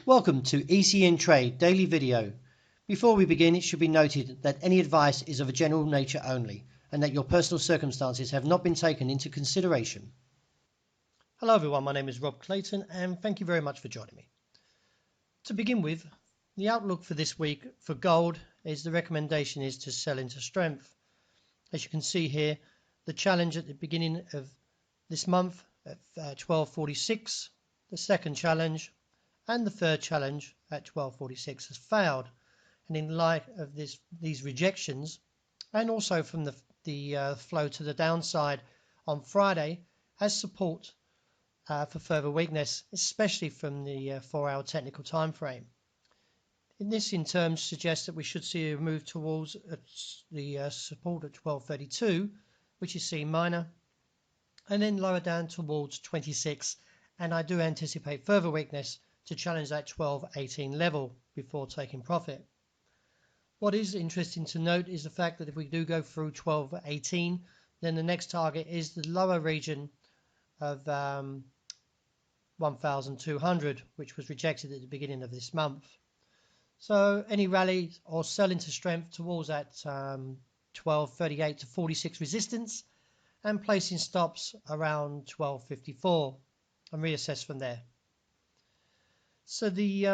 Welcome to ECN Trade Daily Video. Before we begin, it should be noted that any advice is of a general nature only and that your personal circumstances have not been taken into consideration. Hello everyone, my name is Rob Clayton and thank you very much for joining me. To begin with, the outlook for this week for gold is the recommendation is to sell into strength. As you can see here, the challenge at the beginning of this month at 1246, the second challenge and the third challenge at 1246 has failed. And in light of these rejections, and also from the flow to the downside on Friday, as support for further weakness, especially from the 4-hour technical time frame. This in turn suggests that we should see a move towards the support at 1232, which is C minor, and then lower down towards 26, and I do anticipate further weakness to challenge that 1218 level before taking profit. What is interesting to note is the fact that if we do go through 1218, then the next target is the lower region of 1200, which was rejected at the beginning of this month. So any rally or sell into strength towards that 1238 to 46 resistance and placing stops around 1254 and reassess from there. So the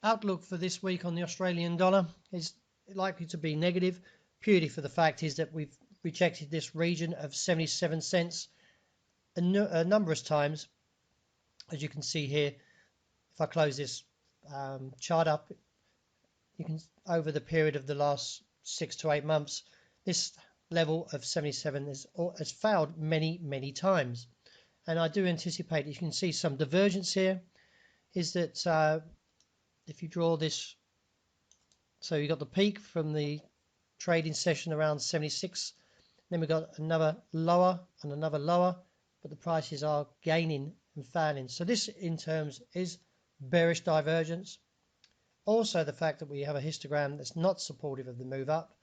outlook for this week on the Australian dollar is likely to be negative, purely for the fact is that we've rejected this region of 77 cents a number of times. As you can see here, if I close this chart up, you can, over the period of the last 6 to 8 months, this level of 77 has failed many times. And I do anticipate, you can see some divergence here, is that if you draw this, so you got the peak from the trading session around 76, then we got another lower and another lower, but the prices are gaining and failing. So this in terms is bearish divergence. Also the fact that we have a histogram that's not supportive of the move up.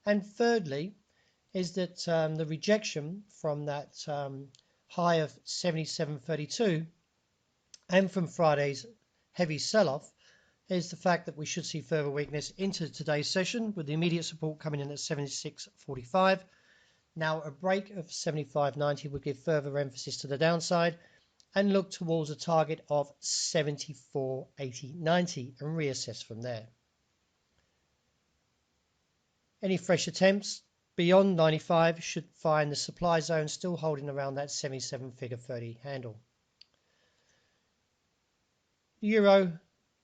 And thirdly is that the rejection from that high of 77.32 and from Friday's heavy sell-off is the fact that we should see further weakness into today's session, with the immediate support coming in at 76.45. Now a break of 75.90 would give further emphasis to the downside and look towards a target of 74.80.90 and reassess from there. Any fresh attempts beyond 95 should find the supply zone still holding around that 77 figure 30 handle. Euro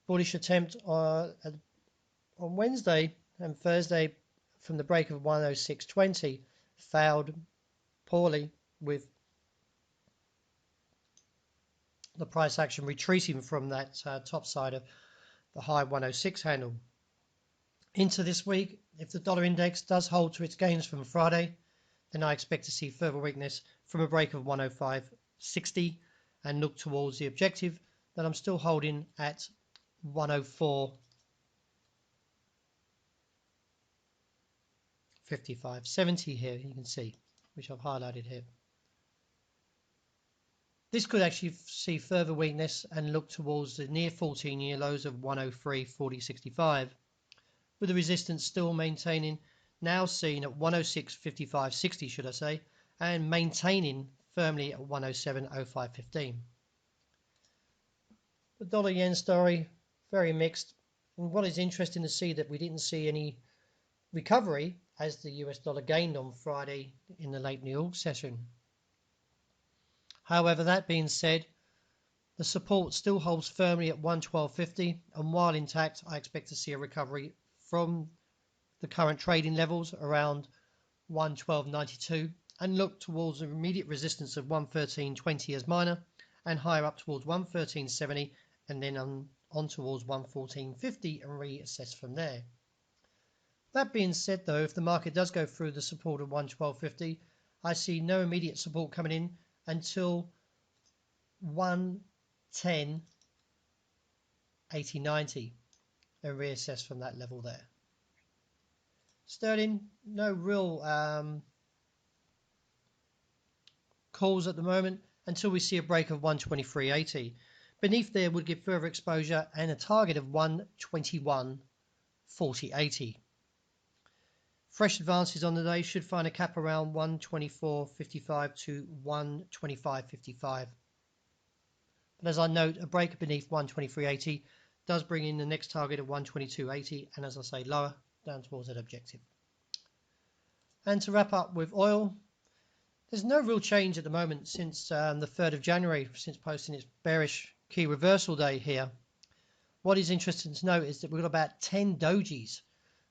bullish attempt on Wednesday and Thursday from the break of 106.20 failed poorly, with the price action retreating from that top side of the high 106 handle. Into this week, if the dollar index does hold to its gains from Friday, then I expect to see further weakness from a break of 105.60 and look towards the objective that I'm still holding at 104.55.70 here, you can see, which I've highlighted here. This could actually see further weakness and look towards the near 14-year lows of 103.40.65. with the resistance still maintaining, now seen at 106.55.60 should I say, and maintaining firmly at 107.05.15. The dollar yen story, very mixed, and what is interesting to see that we didn't see any recovery as the US dollar gained on Friday in the late New York session. However, that being said, the support still holds firmly at 112.50, and while intact, I expect to see a recovery from the current trading levels around 112.92 and look towards the immediate resistance of 113.20 as minor and higher up towards 113.70 and then on towards 114.50 and reassess from there. That being said though, if the market does go through the support of 112.50, I see no immediate support coming in until 110.80.90 and reassess from that level there. Sterling, no real calls at the moment until we see a break of 123.80. Beneath there would give further exposure and a target of 121.4080. Fresh advances on the day should find a cap around 124.55 to 125.55. But as I note, a break beneath 123.80 does bring in the next target of 122.80, and as I say, lower down towards that objective. And to wrap up with oil, there's no real change at the moment since the 3rd of January, since posting its bearish key reversal day here. What is interesting to note is that we've got about 10 dojis,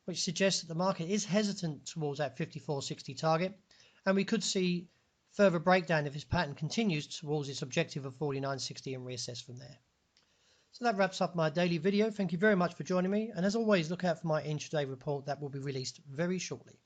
which suggests that the market is hesitant towards that 54.60 target, and we could see further breakdown if this pattern continues towards its objective of 49.60 and reassess from there. So that wraps up my daily video. Thank you very much for joining me, and as always, look out for my intraday report that will be released very shortly.